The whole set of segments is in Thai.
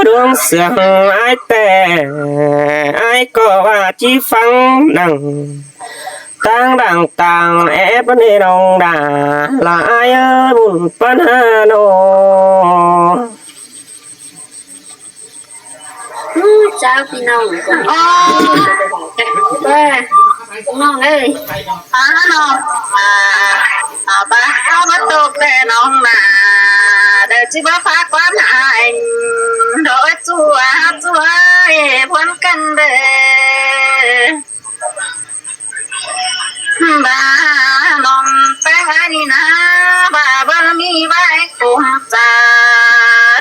ดวงเสียงไอ้แต่ไอ้ก็ว่าจีฟังนังต่างดังต่างแอบในรองด่าละไอ้บุญปัญหาโนเจ้าพี่น้องอ๋อเบ้น้องเอ้ยน้องบ้าเอามาตกแต่น้องมาเดี๋ยวจิบ้าฟ้าความหายโดยจัวพ้นกันเด้บ้าน้องแป้งอันนี้นะบ้าบ่มีใบกุมจา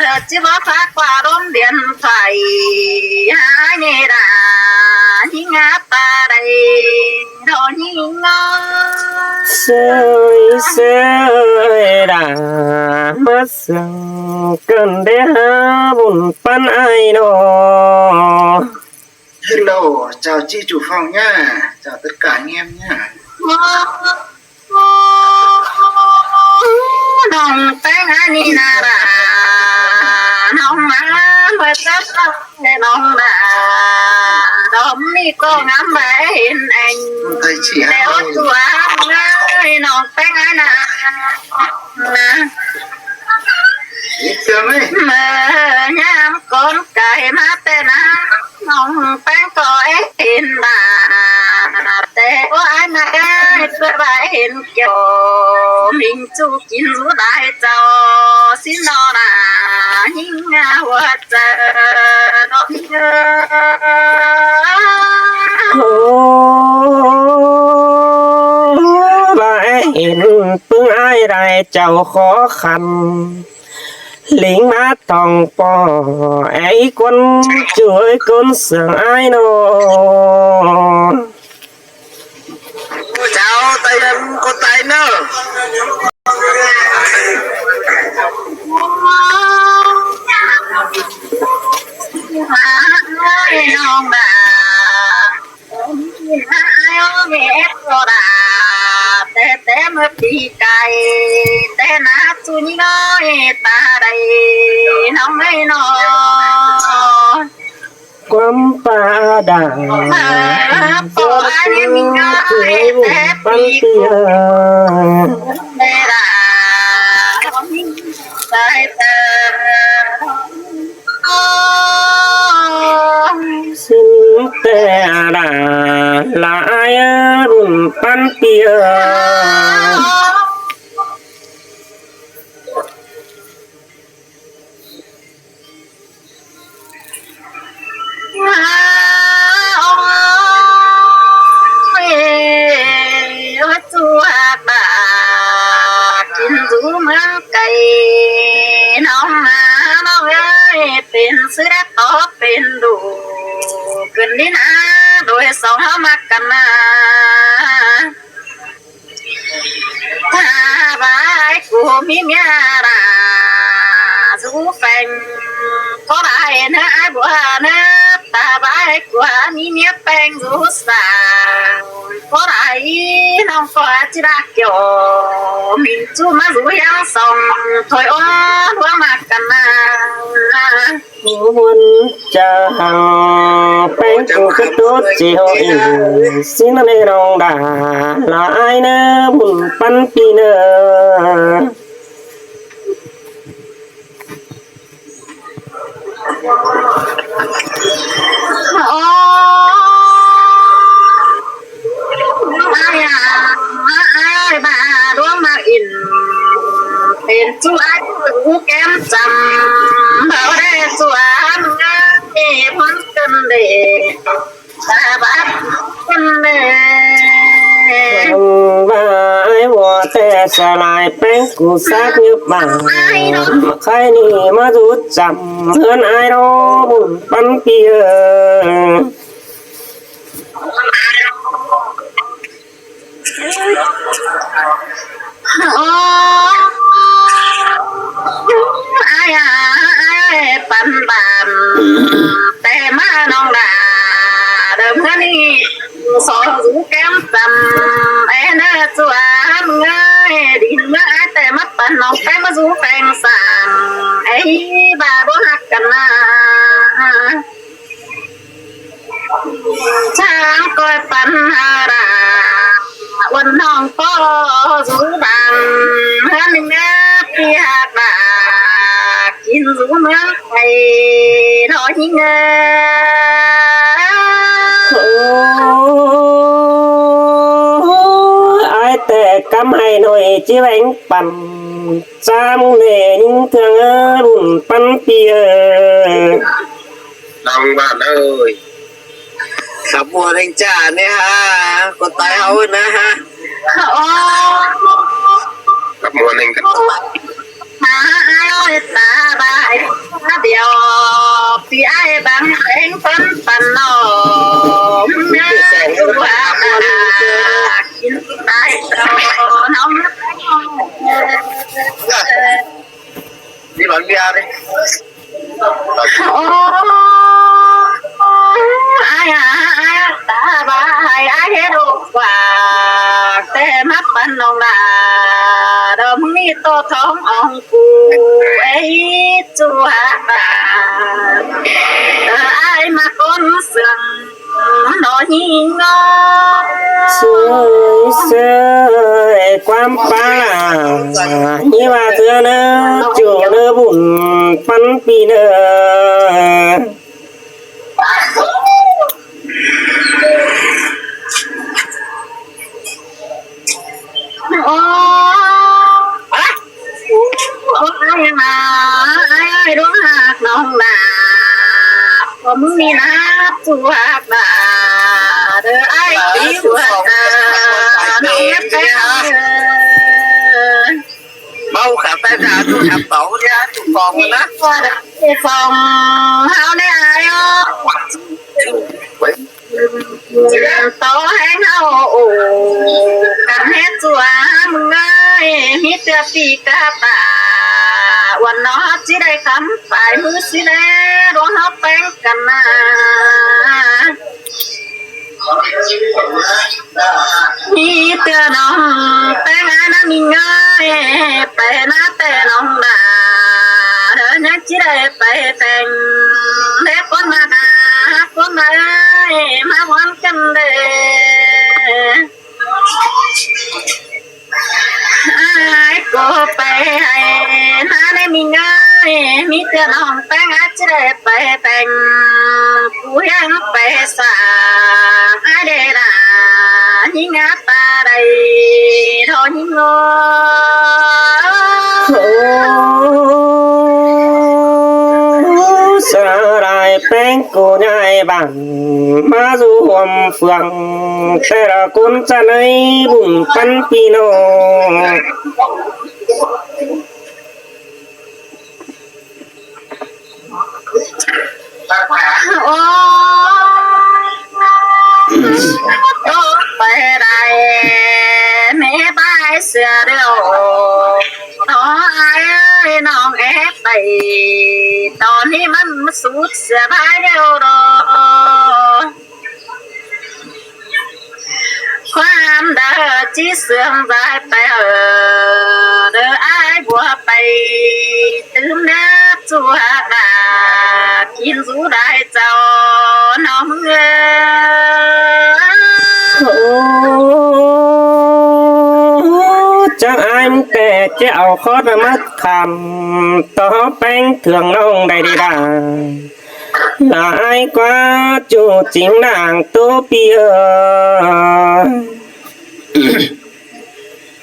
เดี๋ยวจิบ้าฟ้ากว่าร่มเดือนไฟหายเนดาหิงาปาได้โดนหิงาเสยเสยด่ามาสั่งกันเด้หาบุญปันไอ้โน Hello, chào chị chủ phòng nha, chào tất cả anh em nha. น้องแป้งอันนี้นาราน้องมาเมื่อจะต้องน้องนาดอมนี่ก็งามไปเห็นเอง Thầy chị แล้ว ơi, ตัวน้องแป้งอันนา ít cơm ấy. เมื่อยามก้นไก่มาแต่น้ำน้องแป้งก็เห็นบาแต่ว่าไอ้มาได้เพื่อไปเห็นเกี่ยวมิงจูกินรู้ได้เจ้าสินอนาหิงหัวเจอน้องเอ๋โอ้บ่เห็นปึ้งไอ้ไรเจ้าขอคันลิงมาต้องปอไอ้คนช่วยคนเสือไอ้โน Chào tay em, con tay nữa. น้องบ้าแม่ก็ด่าแต่เมื่อปีไก่แต่นาจุนน้อยตาใดน้องไม่นอน ความป่าด่าง ปออันนี้มีน้อยแต่ปีกเดด่าใจเธอสินแต่ด่าลายรุ่นปันเปียกินดูเหมือนไก่น้องมาน้องเอ้ยเป็นเสือต่อเป็นดูเกินนี่นะโดยสองเขามากันนะถ้าบายกูมีเมียราสูแฟงก็ได้เนื้อไอ้บัวเนื้อตาบายกูมีเมียแปงสูสาวก็ได้น้องก็จะรักเกี่ยวมินจูมาสูยังส่งถอยอ้อนว่ามากันนะวันจะหังเป็นกูกระตุ้ดเจียวอินสินในรองด่าลายเนื้อบุญปันปีเนื้อโอ้ไอ้บ้าดวงมาอินเป็นจูไอ้หูแก้มจำเขาได้สวนงามพ้นกันเดตาบัดกันเดว่าไอ้วัวแต่สลายแป้งกูซักยึบบ้างใครนี่มาดูจำเพื่อนไอ้รอบุญปันปีโอ้ไอ้ปันบานแต่มาน้องดาเดิมเงินนี่สอนสูแก้มจำเน่าจัวง่ายดีเมื่อแต่มาปันน้องแป้งมาสูแปงสามบ้าบ่หักกันนะ coi pan hà ra quân hồng có rú bằng hơn ngã pi hạt đà kín rú nước thầy nói nghe ai tệ cắm hay nồi chiếc bánhปั่นtrăm nghề những thương bùn pan pia đồng bạn ơi sắp mùa thanh trà nè ha con tay hấu nè ha sắp mùa thanh ai ơi ta bài điều thì ai bằng anh phân phần nó đi bán bia đi ai ta bài ai hết được và té mắt bên lòng là đâm mi to thống ông cụ ấy chúa ai mà con sườn nó nhìn ngon sơi sơi quam pa như bà thưa nữa chủ nữa bùn pan pi nữa ai mà ai đúng hạt lòng là có muốn đi nát chua hạt là đứa ai chua hạt nó biết cái mau khả tay ra tôi hạt tổ ra tôi còn rồi đó phòng hao đấy ai tao hang hao cầm hết chua mừng ơi hít tiêu pì cá bàวันน้อจีได้คำฝ่ายมือสิแลดวงเขาแป้งกันนะมีเตือนน้องแป้งอันนั้นมีเงยไปนะแต่น้องด่าเดินยังจีได้ไปแต่งเล็กคนมาหาคนมามาวันกันเด้ai cô bé hay na đây mình ơi mi tiền hồng tăng á chứ để bé bèn cú yang bé xa ai để là những ngã ta đây thôi những ngô sợ đại bánh cô nhai bằng má du hòm phượng thế là con cha ấy bùn pan pino bé đây mẹ bài xưa đều nó ai ơi nó ép đầy tao đi mất sút xưa bài đều rồi khoan đã chỉ sương dài tay ở đỡ ai bùa bay từ nát chùa đã kín rú đại giàu nó chẳng ai tệ chẹo khó ra mất khẩm tó bánh thường nông đầy đi đà là ai quá chủ chính đảng tô bia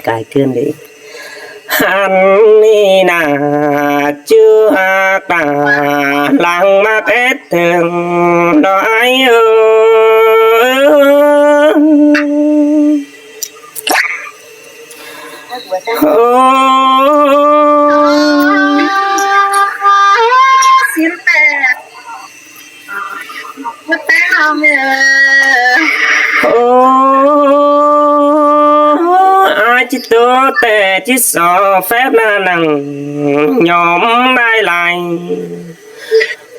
cài cơn đi hắn đi nà chưa cả làng mát ết thường đó ai xin tệ mất tay không ai chỉ tố tệ chỉ sợ phép là nằng nhóm ai lại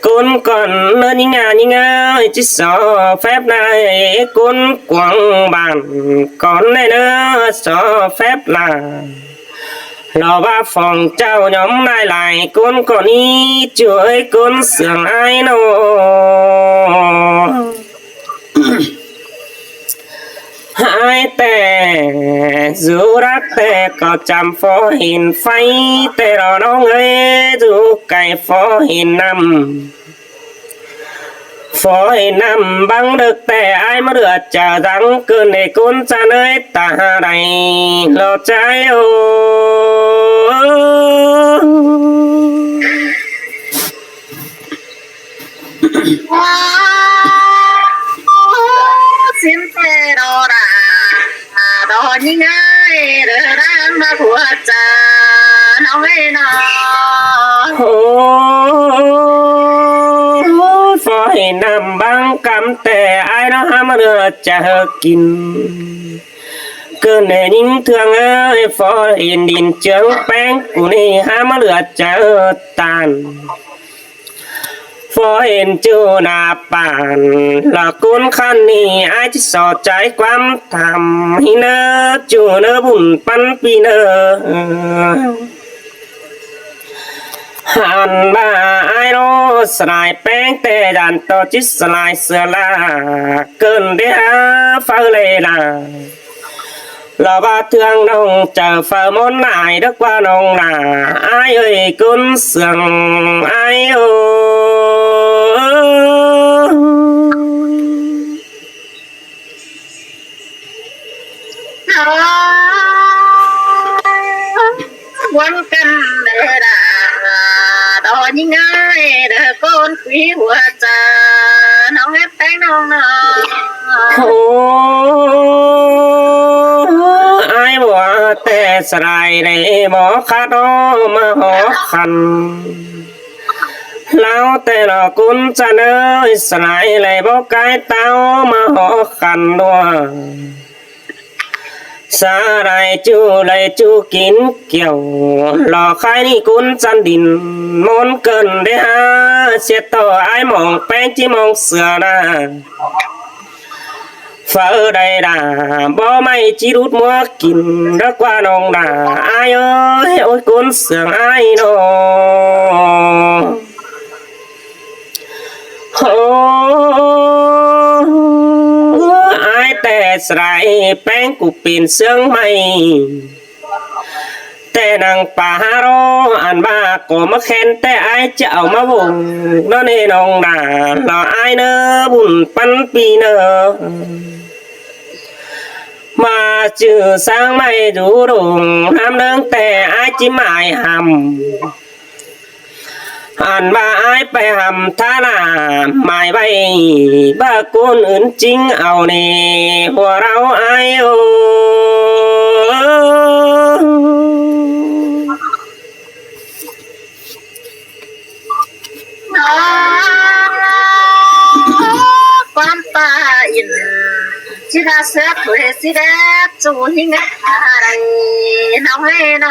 con còn nơi những ngà chỉ sợ phép này con quăng bàn con này nữa sợ phép là lò ba phòng trao nhóm ai lại con còn đi chuối con sườn ai nô ai tè dù rắc tè có chăm phó hình phay tè đó nó ấy dù cày phó hình nằm phó hình nằm băng được tè ai mà được chờ răng cơn này cún cha nơi ta đầy lo trái ô xin tê đồ đà đồ như ngay để đang mà của cha nó nghe nó phó hình nằm băng cắm tè ai đó ham mà được chờ kín cơn này những thương ơi phó hình đình trướng bén của này ham mà được chờ tàn phó hình chú nà bản là cuốn khăn ni ai chỉ sợ trái quắm thầm hi nơ chú nơ bùn bắn pi nơ hàn ba ai đó sài bén tê đàn to chít sài sửa la cơn đế phá lệ là ba thương nông chờ phở món lại đất qua nông là ai ơi cuốn sườn ai quân cân để đà đồ như ngay để con quý của cha nó hết tay nó ai bỏ tê sài này bỏ khát đó mà khó khăn lao tê là cún cha ơi sài này bỏ cái tao mà khó khăn đua xa đại chú lại chú kín kiểu lò khai ni cún chăn đình món cần để ha sẽ to ai mong bén chỉ mong sửa ra phở đây đà bó mày chỉ đút mua kín đã qua nông đà ai ơi ôi cún sửa ai đâu ai tè sài bén cụ pin sương mây tè nàng bà rô ăn ba cổ mà khen tè ai chảo mà vùng nó nên ông đà là ai nơ bùn bắn pi nơ mà trừ sáng mày đủ đùng ham nương tè ai chỉ mải hầm ăn ba aiไปหำท่าหน้าหมายใบบ้าคนอื่นจริงเอานี่หัวเราไอโอquan ta in chỉ là sếp tuổi chỉ để chú hình đây nó hay nó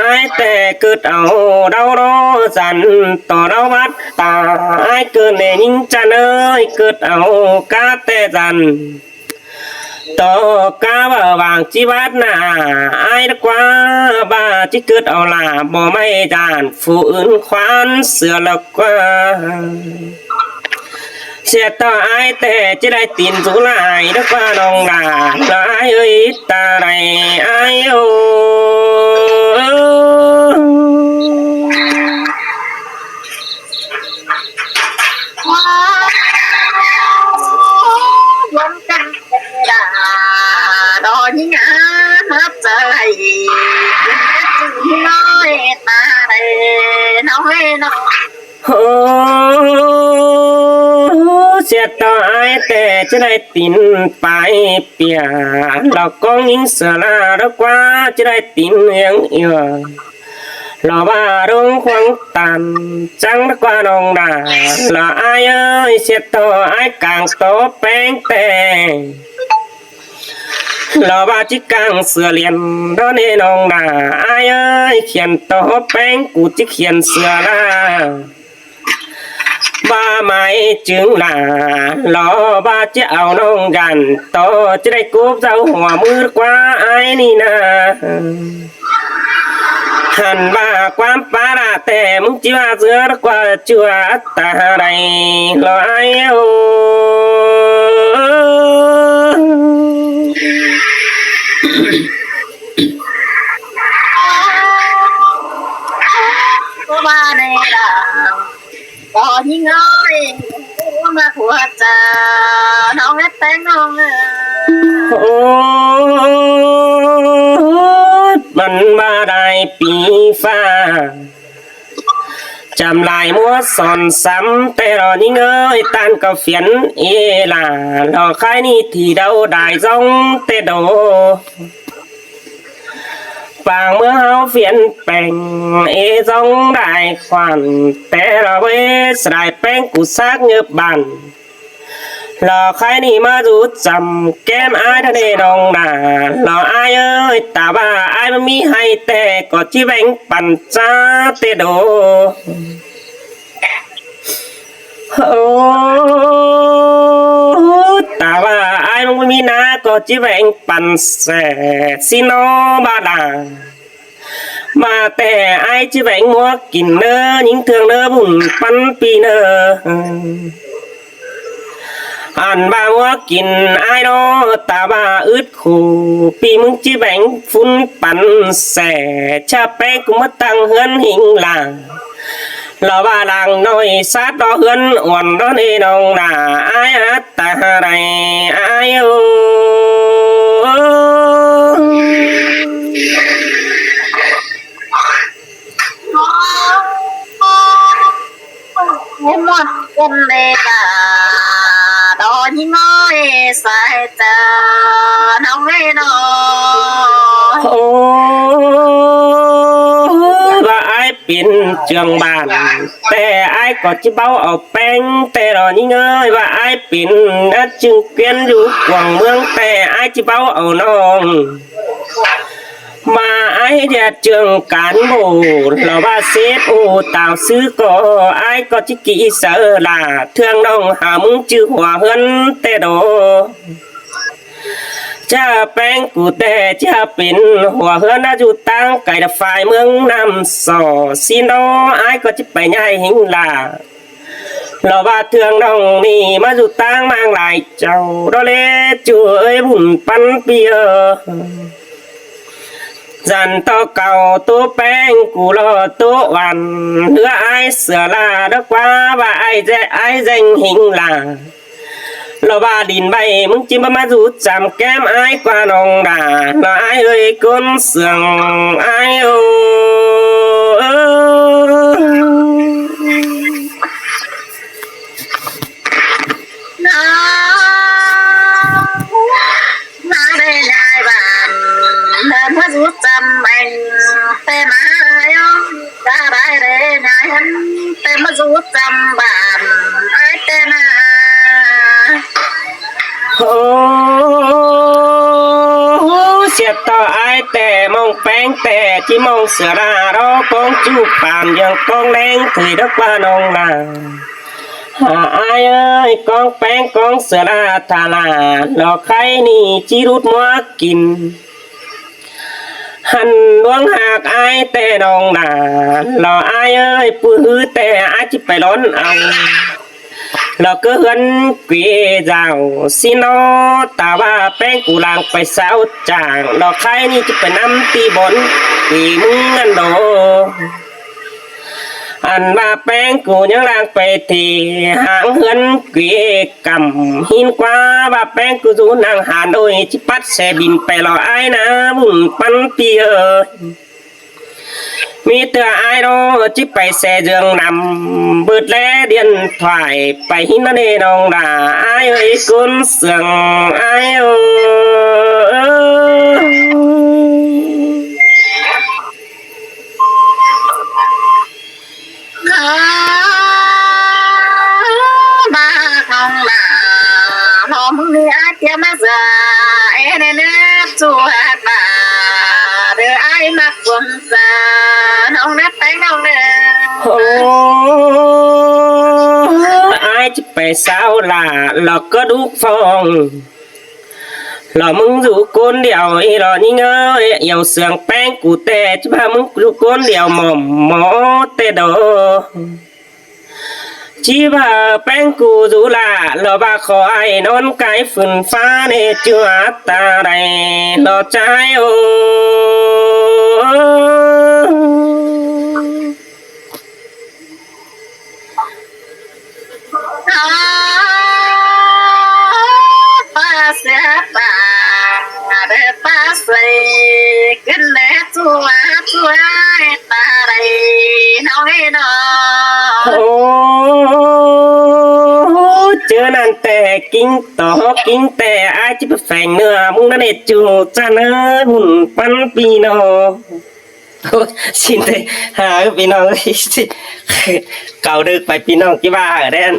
ai tè cướp ao đâu đó dàn tỏ đâu bắt ta ai cứ nè nhìn cha ơi cướp ao cá tè dàn tỏ cá bờ vàng chi bắt nà ai đã qua ba chỉ cướp ao là bỏ mây dàn phụ ứng khoan sửa lộc qua sẽ tỏ ai tè chỉ đây tin rủ lại đã qua nông là ai ơi ta này ai quân cân đà đồ như ngã hết trời nói ta đây nói nó sẽ tỏ ai tè chứ đây tin phải bìa là con những sửa là đó qua chứ đây tin những yêu là ba đông khoáng tàn trắng đã qua nông đà là ai ơi sẽ tỏ ai càng tỏ bén tè là ba chỉ càng sửa liền đó nên nông đà ai ơi khiển tỏ bén cụ chỉ khiển sửa là ba mày chứng là lo ba chiếc áo nông gàn to chứ đây cúp dâu hòa mưa qua ai nì nà hẳn ba quán ba là tè múc chỉ ba giữa qua chùa ta đây lo ai ô có ba này là có những người mà của cha nó hết tên không โอ้มันมาได้ปีฟ้าจำลายมัวสอนซ้ำแต่รอนี่เงยตันก็เฟียนเอล่ะรอใครนี่ที่เดาได้จ้องแต่โดปางเมื่อเฮาเฟียนแปลงเอจ้องได้ควันแต่เราเวสได้แป้งกูซากเงือบบันรอใครนี่มาดูจำแก้มอายทะเลดองดารออายเอ้ยแต่ว่าอายมันมีให้แต่ก็ที่แบ่งปันจ้าเตโดโอ้แต่ว่าอายมันมีนาก็ที่แบ่งปันแสสิโนบาดามาแต่อายที่แบ่งมัวกินเนื้อยิงเถืองเนื้อบุญปันปีเนื้ออันบ่าว่ากินไอ้ดอตาบ่าอึดขู่ปีมึงจีแบ่งฟุ้นปันแสชาแป้งกูมาตั้งเฮือนหิงหลังเราบ่าดังน้อยซาดดอเฮือนอ่อนดอเนนองหน้าไอ้อัตตาไรไอ้โอหมดกันเลยล่ะดอยิ่งน้อยสายตาน้องไม่นอ โอ้ว่าไอ้เป็นเจืองบานแต่ไอ้ก็จะเบาเอาแป้งแต่รอนี่เงยว่าไอ้เป็นนัดจึงเปลี่ยนอยู่กวางเมืองแต่ไอ้จะเบาเอาน้องมาไอ้เดียเจืองการโบเราว่าเซฟโอตาวซื้อก็ไอ้ก็จิกีเสือลาเทืองน้องหามึงจื้อหัวเฮือนแต่โดจะแป้งกูแต่จะเป็นหัวเฮือนอยู่ตั้งไก่ดฝ่ายเมืองนำสอสิโนไอ้ก็จะไปย้ายหิงลาเราว่าเทืองน้องนี่มาอยู่ตั้งมังหลายเจ้าเราเล่ช่วยบุญปันเปียจันโตเก่าตัวแป้งกูรอตัววันเนื้อไอเสือลาดกว่าว่าไอเจงหิงลาเราว่าดินใบมึงจิ้มมาดูจำแก้มไอกว่าน้องด่าเราไอเอ้ยก้นเสืองไอโอน้าได้ยายบ้านเดินมาสู่จำเองแต่มาย่อมจะได้ได้ยายหันแต่มาสู่จำบ้านไอ้แต่นา โอ้เสียต่อไอแต่มองแป้งแต่ที่มองเสือรารอกองจูบปามยังกองแรงถือดกว่าน้องนาไอ้เอ้ยกองแป้งกองเสือราทาลาหลอกใครนี่จีรุดมัวกินหันดวงหากไอ้แต่น้องนาหลอกไอ้เอ้ยปื้อแต่ไอ้จิไปร้อนเอาเราก็เฮือนเกวียเจ้าสิโนตาว่าแป้งกูลางไปสาวจางเราใครนี่จะไปนำตีบนตีมึงนั่นโดอันว่าแป้งกูยังลางไปทีหางเฮือนเกวียกำหินกว่าว่าแป้งกูจูนางหาโดยจิปัดแสบินไปรอไอ้นะบุญปันเปียมีเตือไอ้รอจิไปแสเจืองนำเบิดแลเดียนถ่ายไปหินนั่นเองน้องด่าไอ้เอ้ยกุนเสืองไอ้เอ้มาน้องด่าน้องมึงนี่อาจจะมาจ่าเอ็นเน็ตจูฮัดมาเดือไอ้มาคงจ่าน้องนัดแต่งน้องเด้อ โอ้ไอ้จะไปสาวล่ะหลอกก็ดูฟองหลอกมึงอยู่คนเดียวไอ้หลอกนี่เงยเหี่ยวเสืองแป้งกูแต่จะพามึงอยู่คนเดียวหม่อมหมอแต่ดอ chỉ bà bén cù rú là lo bà khó ai non cái phần phá nè chưa ta đây lo trái ô ba sẽ ta để ba xây cái lẽ chua ta đây nói nó ô chưa nan tè kinh tè ai chỉ phải nữa muốn nó để chủ cha nó hùn pan pino xin thầy hai pino cầu được phải pino cái ba ở đây